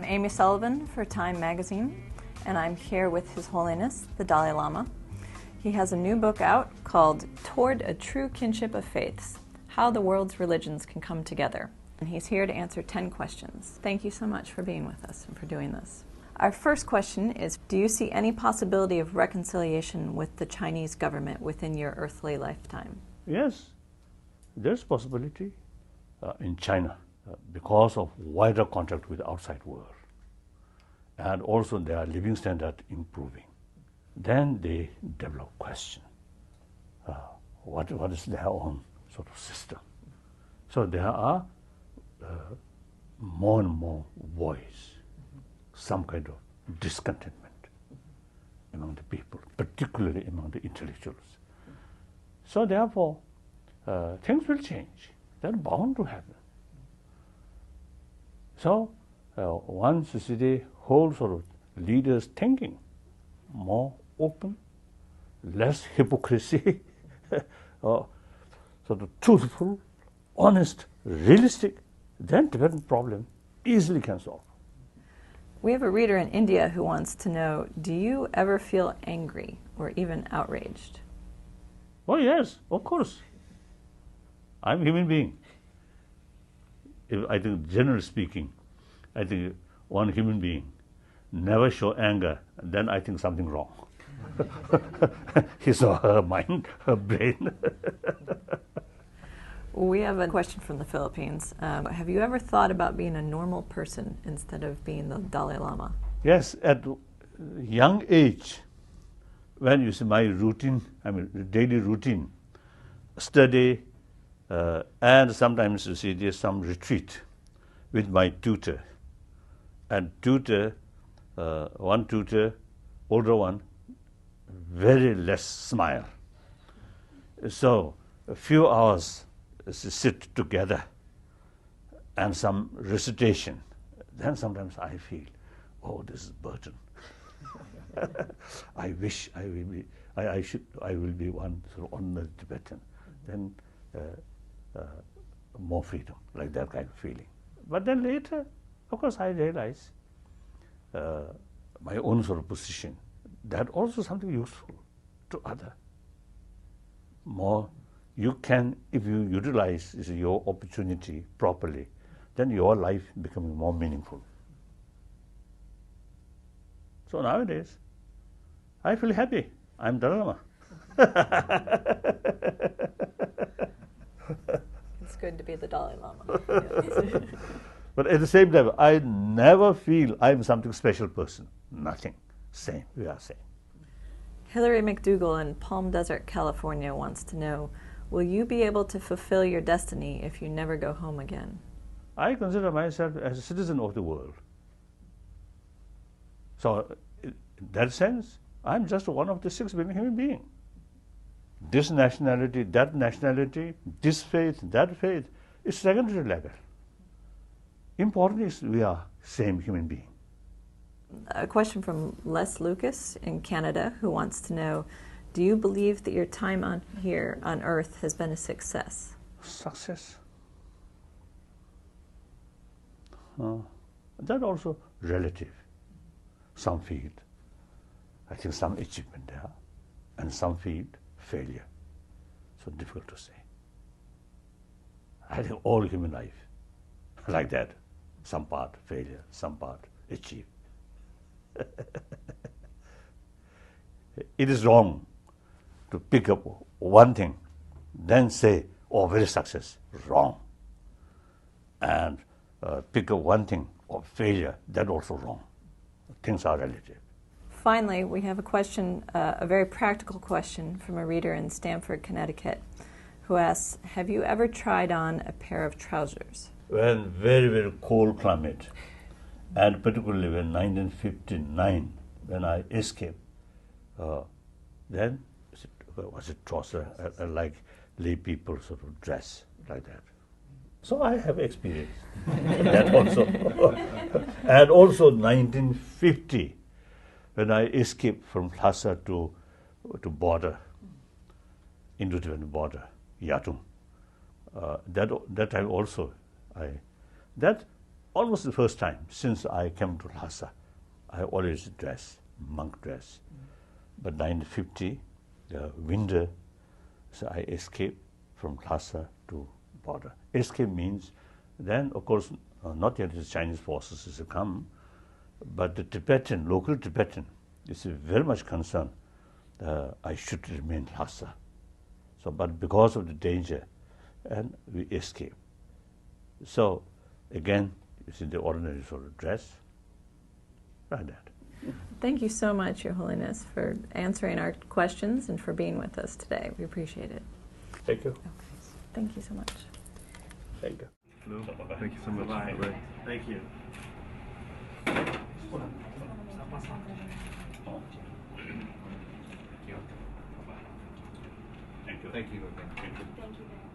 Amy Sullivan for Time magazine, and I'm here with His Holiness, the Dalai Lama. He has a new book out called Toward a True Kinship of Faiths, How the World's Religions Can Come Together. And he's here to answer 10 questions. Thank you so much for being with us and for doing this. Our first question is, do you see any possibility of reconciliation with the Chinese government within your earthly lifetime? Yes, there's possibility in China because of wider contact with the outside world. And also their living standard improving. Then they develop question. What is their own sort of system? So there are more and more voice, some kind of discontentment among the people, particularly among the intellectuals. So therefore, things will change. They're bound to happen. So once you see the whole sort of leaders thinking more open, less hypocrisy, sort of truthful, honest, realistic, then Tibetan problem easily can solve. We have a reader in India who wants to know, do you ever feel angry or even outraged? Oh yes, of course. I'm a human being. I think, generally speaking, I think one human being never show anger, then I think something wrong. His or her mind, her brain. We have a question from the Philippines. Have you ever thought about being a normal person instead of being the Dalai Lama? Yes, at young age, when you see my routine, daily routine, study, and sometimes you see there's some retreat with my tutor. And tutor, one tutor, older one, very less smile. So a few hours sit together and some recitation. Then sometimes I feel, oh, this is burden. I wish I will be one sort of ordinary Tibetan. Then more freedom, like that kind of feeling. But then later, of course, I realize my own sort of position, that also something useful to other. More you can, if you utilize your opportunity properly, then your life becomes more meaningful. So nowadays, I feel happy. I'm Dalai Lama. It's good to be the Dalai Lama. Yes. But at the same time, I never feel I'm something special person. Nothing. Same. We are same. Hillary McDougall in Palm Desert, California wants to know, will you be able to fulfill your destiny if you never go home again? I consider myself as a citizen of the world. So in that sense, I'm just one of the 6 billion human beings. This nationality, this faith, that faith, is secondary level. Important is we are same human being. A question from Les Lucas in Canada who wants to know, do you believe that your time here on Earth has been a success? Success? That also relative. Some feel, I think some achievement there, and some feel failure. So difficult to say. I think all human life like that. Some part failure, some part achieve. It is wrong to pick up one thing, then say, oh, very success. Wrong. And pick up one thing, or failure, that also wrong. Things are relative. Finally, we have a question, a very practical question from a reader in Stamford, Connecticut, who asks, have you ever tried on a pair of trousers? When very, very cold climate, and particularly when 1959, when I escaped, then was it trouser, like lay people sort of dress like that. So I have experience that also. And also 1950, when I escaped from Lhasa to border, Indo-Tibetan border, Yatung. That time also, that almost the first time since I came to Lhasa, I always dress, monk dress. But 1950, the winter, so I escaped from Lhasa to border. Escape means then, of course, not yet the Chinese forces has come, but the Tibetan, local Tibetan, is very much concerned I should remain Lhasa. So, but because of the danger, and we escape. So, again, you see the ordinary sort of dress, like that. Thank you so much, Your Holiness, for answering our questions and for being with us today. We appreciate it. Thank you. Okay. Thank you so much. Thank you. Hello. Thank you so much. Bye. Bye-bye. Thank you. Thank you. Thank you. Thank you. Thank you very much.